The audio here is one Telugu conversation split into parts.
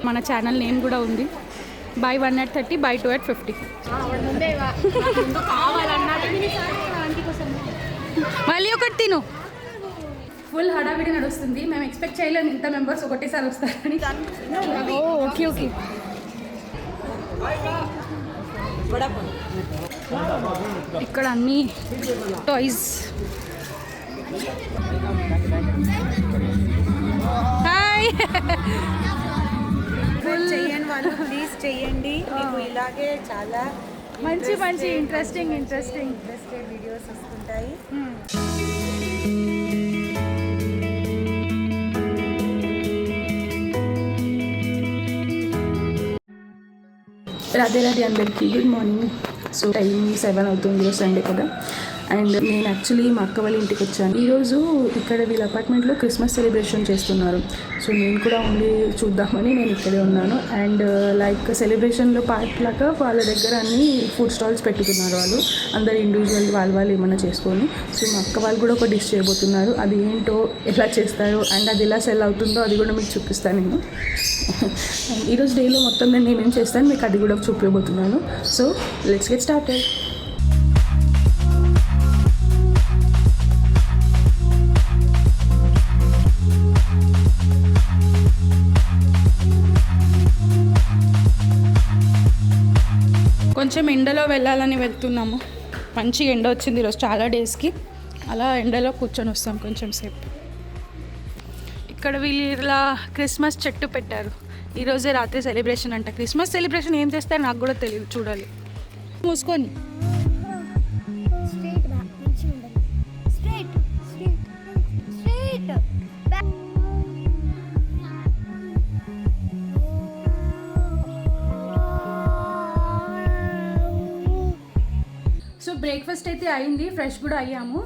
మన ఛానల్ నేమ్ కూడా ఉంది. buy 1 at 30, buy 2 at 50. మళ్ళీ ఒకటి తిను. ఫుల్ హడావిడి నడుస్తుంది. మేము ఎక్స్పెక్ట్ చేయలేము ఇంత మెంబర్స్ ఒకటేసారి వస్తారని. Okay okay. ఇక్కడ అన్ని టాయ్స్. హాయ్. చేయండి వాళ్ళు, ప్లీజ్ చేయండి. మీకు ఇలాగే చాలా మంచి మంచి ఇంట్రెస్టింగ్ వీడియోస్ వస్తుంటాయి. రాధే రాధే అందరికీ గుడ్ మార్నింగ్. సో టైం 7 అవుతుంది, సండే కదా. అండ్ నేను యాక్చువల్లీ మా అక్క వాళ్ళ ఇంటికి వచ్చాను. ఈరోజు ఇక్కడ వీళ్ళ అపార్ట్మెంట్లో క్రిస్మస్ సెలబ్రేషన్ చేస్తున్నారు. సో నేను కూడా ఉండి చూద్దామని నేను ఇక్కడే ఉన్నాను. అండ్ లైక్ సెలబ్రేషన్లో పార్ట్ లాగా వాళ్ళ దగ్గర అన్ని ఫుడ్ స్టాల్స్ పెట్టుకున్నారు వాళ్ళు. అందరు ఇండివిజువల్ వాళ్ళు ఏమైనా చేసుకొని. సో మా అక్క వాళ్ళు కూడా ఒక డిష్ చేయబోతున్నారు. అది ఏంటో, ఎలా చేస్తారు అండ్ అది ఎలా సెల్ అవుతుందో అది కూడా మీకు చూపిస్తాను నేను. ఈరోజు డేలో మొత్తం నేను ఏమేమి చేస్తాను మీకు అది కూడా చూపించబోతున్నాను. So let's get started. కొంచెం ఎండలో వెళ్ళాలని వెళ్తున్నాము. మంచి ఎండ వచ్చింది ఈరోజు చాలా డేస్కి. అలా ఎండలో కూర్చొని వస్తాం కొంచెం సేపు. ఇక్కడ వీళ్ళు ఇలా క్రిస్మస్ చెట్టు పెట్టారు. ఈరోజే రాత్రి సెలబ్రేషన్ అంట. క్రిస్మస్ సెలబ్రేషన్ ఏం చేస్తారో నాకు కూడా తెలియదు, చూడాలి. మూసుకొని బ్రేక్ఫాస్ట్ అయితే అయింది, ఫ్రెష్ కూడా అయ్యాము.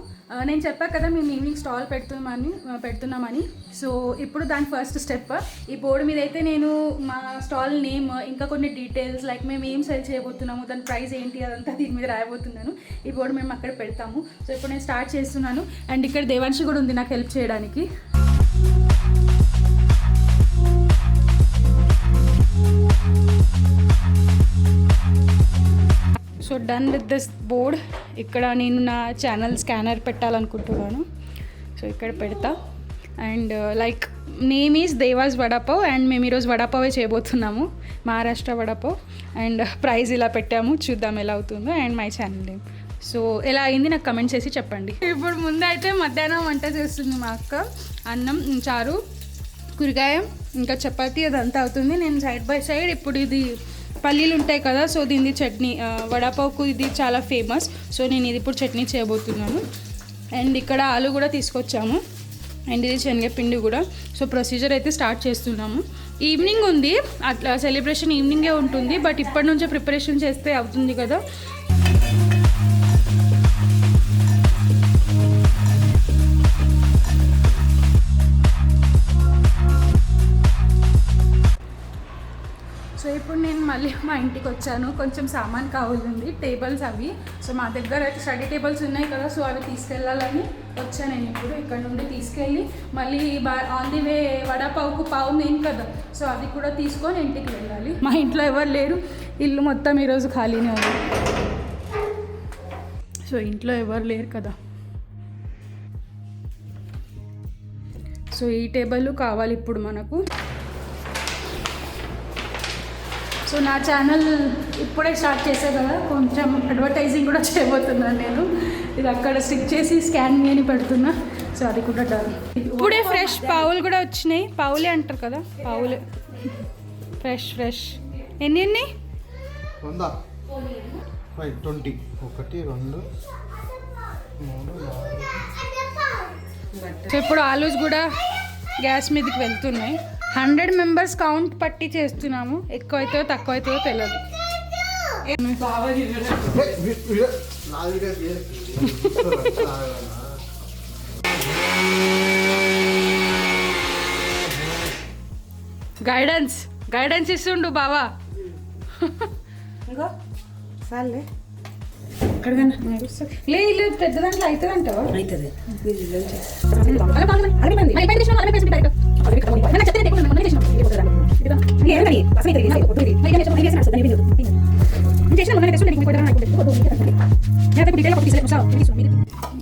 నేను చెప్పాను కదా మేము ఈవినింగ్ స్టాల్ పెడుతున్నామని. సో ఇప్పుడు దాని ఫస్ట్ స్టెప్. ఈ బోర్డు మీద అయితే నేను మా స్టాల్ నేమ్, ఇంకా కొన్ని డీటెయిల్స్ లైక్ మేము ఏం సెల్ చేయబోతున్నాము, దాని ప్రైస్ ఏంటి అదంతా దీని మీద రాయబోతున్నాను. ఈ బోర్డు మేము అక్కడ పెడతాము. సో ఇప్పుడు నేను స్టార్ట్ చేస్తున్నాను. అండ్ ఇక్కడ దేవాంశి కూడా ఉంది నాకు హెల్ప్ చేయడానికి. So done with this board. ఇక్కడ నేను నా ఛానల్ స్కానర్ పెట్టాలనుకుంటున్నాను. సో ఇక్కడ పెడతా. And like name is devas vada pav. And మేము ఈరోజు వడాపావే చేయబోతున్నాము, మహారాష్ట్ర వడాపావ్. అండ్ ప్రైజ్ ఇలా పెట్టాము, చూద్దాం ఎలా అవుతుందో. And my channel name. So ఎలా అయింది నాకు కమెంట్ చేసి చెప్పండి. ఇప్పుడు ముందు అయితే మధ్యాహ్నం వంట చేస్తుంది మా అక్క. అన్నం, చారు, కూరగాయ, ఇంకా చపాతీ అదంతా అవుతుంది. నేను సైడ్ బై సైడ్ ఇప్పుడు ఇది పల్లీలు ఉంటాయి కదా, సో దీనిది చట్నీ, వడాపావుకు ఇది చాలా ఫేమస్. సో నేను ఇది ఇప్పుడు చట్నీ చేయబోతున్నాను. అండ్ ఇక్కడ ఆలు కూడా తీసుకొచ్చాము. అండ్ ఇది శనగపిండి కూడా. సో ప్రొసీజర్ అయితే స్టార్ట్ చేస్తున్నాము. ఈవినింగ్ ఉంది, అట్లా సెలబ్రేషన్ ఈవినింగే ఉంటుంది. బట్ ఇప్పటి నుంచే ప్రిపరేషన్ చేస్తే అవుతుంది కదా. సో ఇప్పుడు నేను మళ్ళీ మా ఇంటికి వచ్చాను. కొంచెం సామాన్ కావాలండి, టేబుల్స్ అవి. సో మా దగ్గర అయితే స్టడీ టేబుల్స్ ఉన్నాయి కదా, సో అవి తీసుకెళ్ళాలని వచ్చాను నేను. ఇప్పుడు ఇక్కడ నుండి తీసుకెళ్ళి మళ్ళీ ఆన్ ది వే వడాపావుకు పావు మెయిన్ కదా, సో అది కూడా తీసుకొని ఇంటికి వెళ్ళాలి. మా ఇంట్లో ఎవరు లేరు, ఇల్లు మొత్తం ఈరోజు ఖాళీనే ఉంది. సో ఇంట్లో ఎవరు లేరు కదా. సో ఈ టేబుల్ కావాలి ఇప్పుడు మనకు. సో నా ఛానల్ ఇప్పుడే స్టార్ట్ చేసే కదా, కొంచెం అడ్వర్టైజింగ్ కూడా చేయబోతున్నాను నేను. ఇది అక్కడ స్టిక్ చేసి స్కాన్ అని పెడుతున్నా. సో అది కూడా డన్. ఇప్పుడే ఫ్రెష్ పావులు కూడా వచ్చినాయి. పావులే అంటారు కదా, పావులే ఫ్రెష్. ఎన్ని 20 1 2 3 సో ఇప్పుడు ఆలూస్ కూడా గ్యాస్ మీదకి వెళ్తున్నాయి. 100 మెంబర్స్ కౌంట్ పట్టి చేస్తున్నాము. ఎక్కువ అవుతుందో తక్కువ అవుతుందో తెలియదు. గైడెన్స్ ఇస్తుండు బావా. ఇంకో సార్లే కడగన్నా లేదు పెద్ద దాంట్లో అవుతుంది అంటావా? అవుతుంది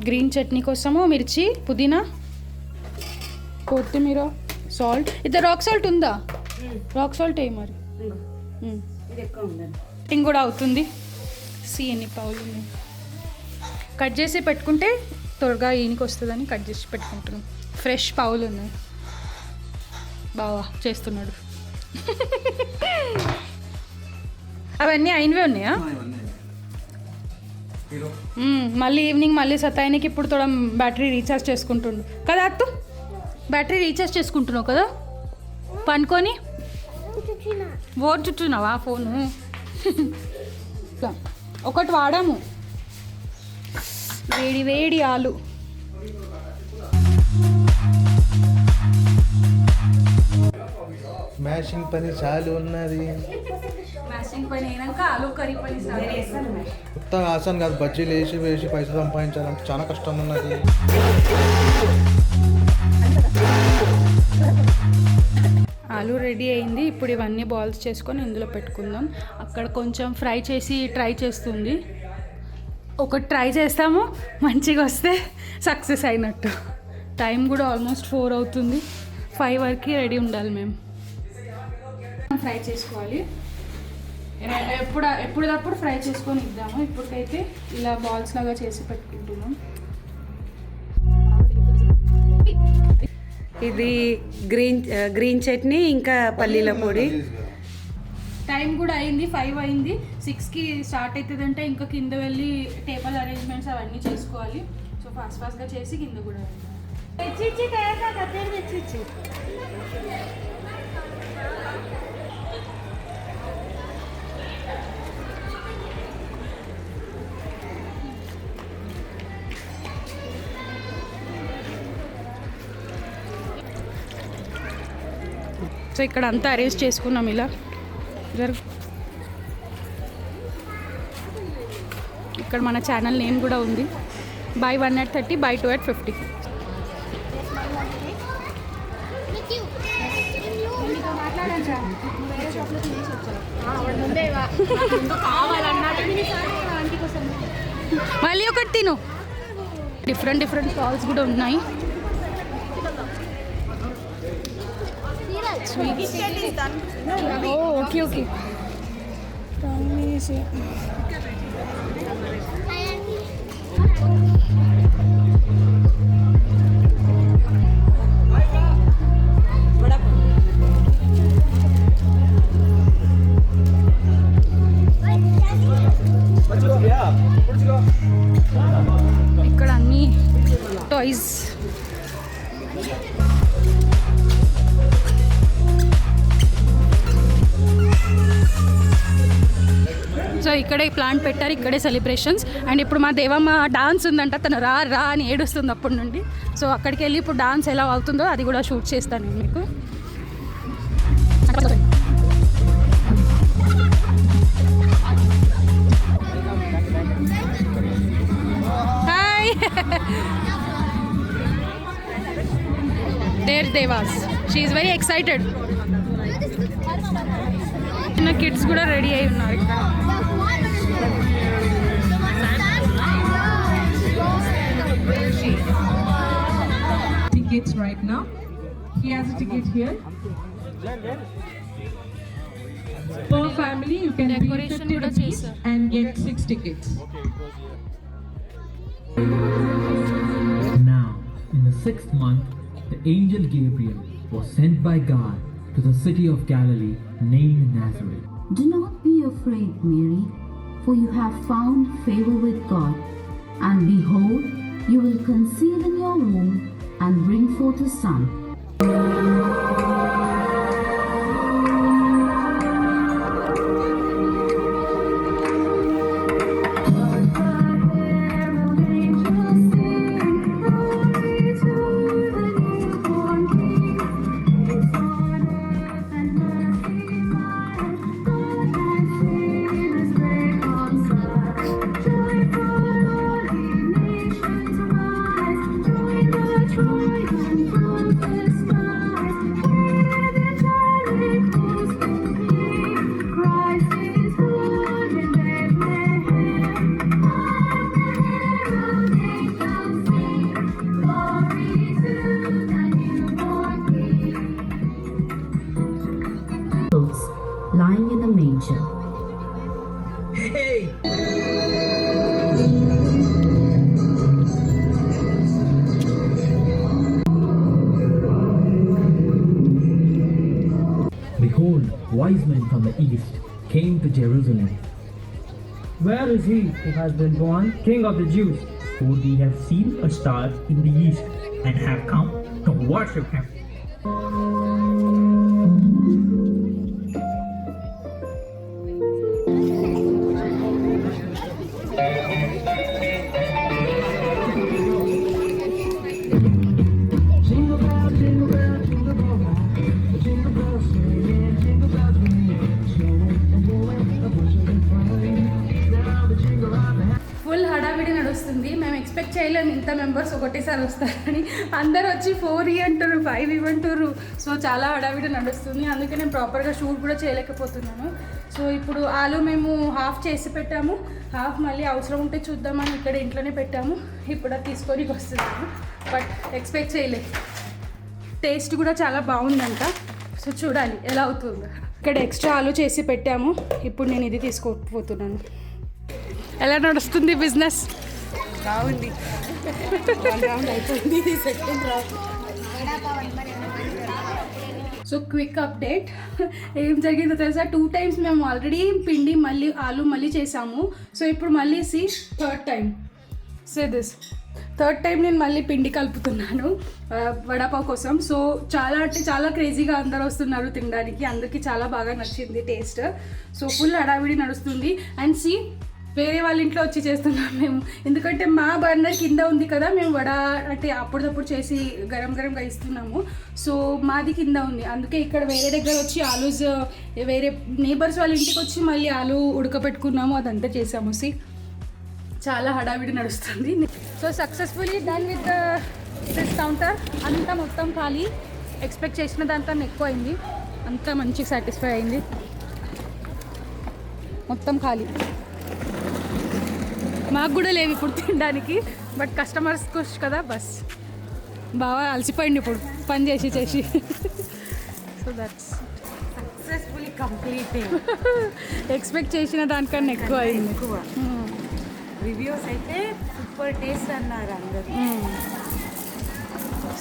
గ్రీన్ చట్నీ కోసము మిర్చి, పుదీనా, కొత్తిమీర, సాల్ట్. ఇది రాక్ సాల్ట్ ఉందా? రాక్ సాల్ట్ ఏ మరి కటింగ్ కూడా అవుతుంది. ఎన్ని పావులు ఉన్నాయి. కట్ చేసి పెట్టుకుంటే త్వరగా ఈయనకి వస్తుందని కట్ చేసి పెట్టుకుంటున్నాం. ఫ్రెష్ పావులు ఉన్నాయి. బావా చేస్తున్నాడు. అవన్నీ అయినవే ఉన్నాయా? మళ్ళీ ఈవినింగ్ మళ్ళీ సతాయినికి ఇప్పుడు తోడ బ్యాటరీ రీఛార్జ్ చేసుకుంటుండు కదా అత్తు. బ్యాటరీ రీఛార్జ్ చేసుకుంటున్నావు కదా పనుకొని. ఓటు చుట్టున్నావా ఫోను? ఒకటి వాడాము. వేడి వేడి ఆలు. మ్యాషింగ్ పని చాలు ఉన్నది. మ్యాషింగ్ పని అయినాక ఆలు కర్రీ పని కొత్తగా ఆసాన్ కాదు, బజ్జీలు వేసి పైసలు సంపాదించాలంటే చాలా కష్టం ఉన్నది. ఆలు రెడీ అయింది. ఇప్పుడు ఇవన్నీ బాల్స్ చేసుకొని ఇందులో పెట్టుకుందాం. అక్కడ కొంచెం ఫ్రై చేసి ట్రై చేస్తుంది. ఒకటి ట్రై చేస్తాము, మంచిగా వస్తే సక్సెస్ అయినట్టు. టైం కూడా ఆల్మోస్ట్ 4 అవుతుంది. 5 వరకు రెడీ ఉండాలి మేము. ఫ్రై చేసుకోవాలి. ఎప్పుడప్పుడు ఫ్రై చేసుకొని ఇద్దాము. ఇప్పటికైతే ఇలా బాల్స్ లాగా చేసి పెట్టుకుంటున్నాం. ఇది గ్రీన్ చట్నీ ఇంకా పల్లీల పొడి. టైం కూడా అయింది, 5 అయింది. 6కి స్టార్ట్ అవుతుందంటే ఇంకా కింద వెళ్ళి టేబుల్ అరేంజ్మెంట్స్ అవన్నీ చేసుకోవాలి. సో ఫాస్ట్గా చేసి కింద కూడా సో ఇక్కడ అంతా అరేంజ్ చేసుకున్నాం. ఇలా ఇక్కడ మన ఛానల్ నేమ్ కూడా ఉంది. By 1 at 30, by 2 at 50. మళ్ళీ ఒకటి తిను. డిఫరెంట్ స్టాల్స్ కూడా ఉన్నాయి. ఓకే ఇక్కడ అన్ని టాయ్స్. సో ఇక్కడే ప్లాంట్ పెట్టారు, ఇక్కడే సెలబ్రేషన్స్. అండ్ ఇప్పుడు మా దేవమ్మ డాన్స్ ఉందంట, తను రా అని ఏడుస్తుంది అప్పటి నుండి. సో అక్కడికి వెళ్ళి ఇప్పుడు డాన్స్ ఎలా అవుతుందో అది కూడా షూట్ చేస్తాను నేను మీకు. హాయ్ దేర్ దేవాస్, షీ ఈజ్ వెరీ ఎక్సైటెడ్. చిన్న కిడ్స్ కూడా రెడీ అయి ఉన్నారు ఇక్కడ. Tickets right now. He has a ticket here. Per family, you can pay Decoration 50 kuda rupees chesaru. and get 6 tickets. Now, in the 6th month, the angel Gabriel was sent by God to the city of Galilee named Nazareth. Do not be afraid, Mary, for you have found favor with God. And behold, you will conceive in your womb and bring forth a son. Joyful future. Hey! Behold, wise men from the east came to Jerusalem. Where is he who has been born King of the Jews? For we have seen a star in the east and have come to worship him. Full హడావిడి నడుస్తుంది. మేము ఎక్స్పెక్ట్ చేయలేము ఇంత మెంబర్స్ ఒకటేసారి వస్తారని. అందరు వచ్చి 4 ఇవ్వంటారు, 5 ఇవ్వంటారు. సో చాలా హడావిడి నడుస్తుంది. అందుకే నేను ప్రాపర్గా షూట్ కూడా చేయలేకపోతున్నాను. సో ఇప్పుడు ఆలు మేము హాఫ్ చేసి పెట్టాము, హాఫ్ మళ్ళీ అవసరం ఉంటే చూద్దామని ఇక్కడ ఇంట్లోనే పెట్టాము. ఇప్పుడు అది తీసుకొని వస్తున్నాము. బట్ ఎక్స్పెక్ట్ చేయలేదు. టేస్ట్ కూడా చాలా బాగుందంట. సో చూడాలి ఎలా అవుతుందో. ఇక్కడ ఎక్స్ట్రా ఆలు చేసి పెట్టాము. ఇప్పుడు నేను ఇది తీసుకోపోతున్నాను. ఎలా నడుస్తుంది బిజినెస్? బాగుంది. రౌండ్ అయిపోయింది, second round. So quick update. ఏం జరిగిందో తెలుసా, 2 times మేము ఆల్రెడీ పిండి మళ్ళీ ఆలు మళ్ళీ చేసాము. సో ఇప్పుడు మళ్ళీ థర్డ్ టైం నేను మళ్ళీ పిండి కలుపుతున్నాను వడాపావ్ కోసం. సో చాలా అంటే చాలా క్రేజీగా అందరు వస్తున్నారు తినడానికి. అందరికీ చాలా బాగా నచ్చింది టేస్ట్. సో ఫుల్ హడావిడి నడుస్తుంది. అండ్ వేరే వాళ్ళ ఇంట్లో వచ్చి చేస్తున్నాం మేము, ఎందుకంటే మా బర్నర్ కింద ఉంది కదా, మేము వడ అంటే అప్పుడప్పుడు చేసి గరంగా ఇస్తున్నాము. సో మాది కింద ఉంది, అందుకే ఇక్కడ వేరే దగ్గర వచ్చి ఆలూస్ వేరే నేబర్స్ వాళ్ళ ఇంటికి వచ్చి మళ్ళీ ఆలు ఉడకపెట్టుకున్నాము, అదంతా చేసాము. చాలా హడావిడి నడుస్తుంది. So successfully done with this counter. అంతా మొత్తం ఖాళీ. ఎక్స్పెక్ట్ చేసిన దానికన్నా ఎక్కువ అయింది. అంతా మంచిగా సాటిస్ఫై అయింది. మొత్తం ఖాళీ. మాకు కూడా లేవు ఇప్పుడు తినడానికి, బట్ కస్టమర్స్ ఖుష్ కదా, బస్ బాగా అలసిపోయింది ఇప్పుడు పని చేసి. So that's successfully complete. Expect చేసిన దానికన్నా ఎక్కువ అయింది. రివ్యూస్ అయితే సూపర్ టేస్ట్ అన్నారు అందరు.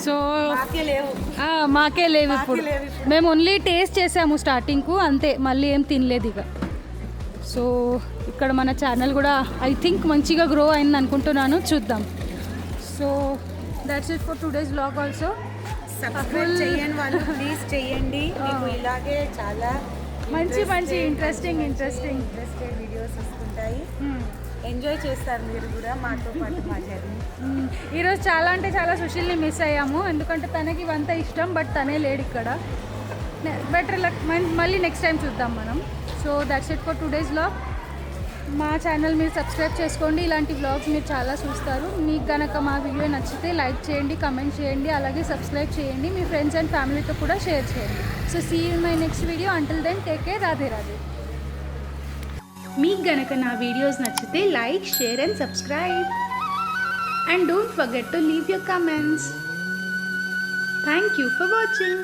సో మాకే లేవు ఇప్పుడు. మేము ఓన్లీ టేస్ట్ చేసాము స్టార్టింగ్కు, అంతే. మళ్ళీ ఏం తినలేదు ఇక. సో ఇక్కడ మన ఛానల్ కూడా ఐ థింక్ మంచిగా గ్రో అయింది అనుకుంటున్నాను, చూద్దాం. So that's it for today's vlog. Also subscribe చేయండి వాళ్ళు, ప్లీజ్ చేయండి. మీకు ఇలాగే చాలా మంచి ఇంట్రెస్టింగ్ వీడియోస్ వస్తుంటాయి. ఎంజాయ్ చేస్తారు మీరు కూడా మాతో పాటు మా జర్నీ. ఈరోజు చాలా అంటే చాలా సుశీల్ని మిస్ అయ్యాము, ఎందుకంటే తనకి ఇవంతా ఇష్టం, బట్ తనే లేడు ఇక్కడ. బెటర్ లక్, మళ్ళీ నెక్స్ట్ టైం చూద్దాం మనం. So that's it for today's vlog. మా ఛానల్ మీరు సబ్స్క్రైబ్ చేసుకోండి. ఇలాంటి వ్లాగ్స్ మీరు చాలా చూస్తారు. మీకు కనుక మా వీడియో నచ్చితే లైక్ చేయండి, కమెంట్ చేయండి, అలాగే సబ్స్క్రైబ్ చేయండి. మీ ఫ్రెండ్స్ అండ్ ఫ్యామిలీతో కూడా షేర్ చేయండి. So see you in my next video. Until then take care. Radhe. మీకు గనక నా వీడియోస్ నచ్చితే like, share and subscribe. And don't forget to leave your comments. Thank you for watching.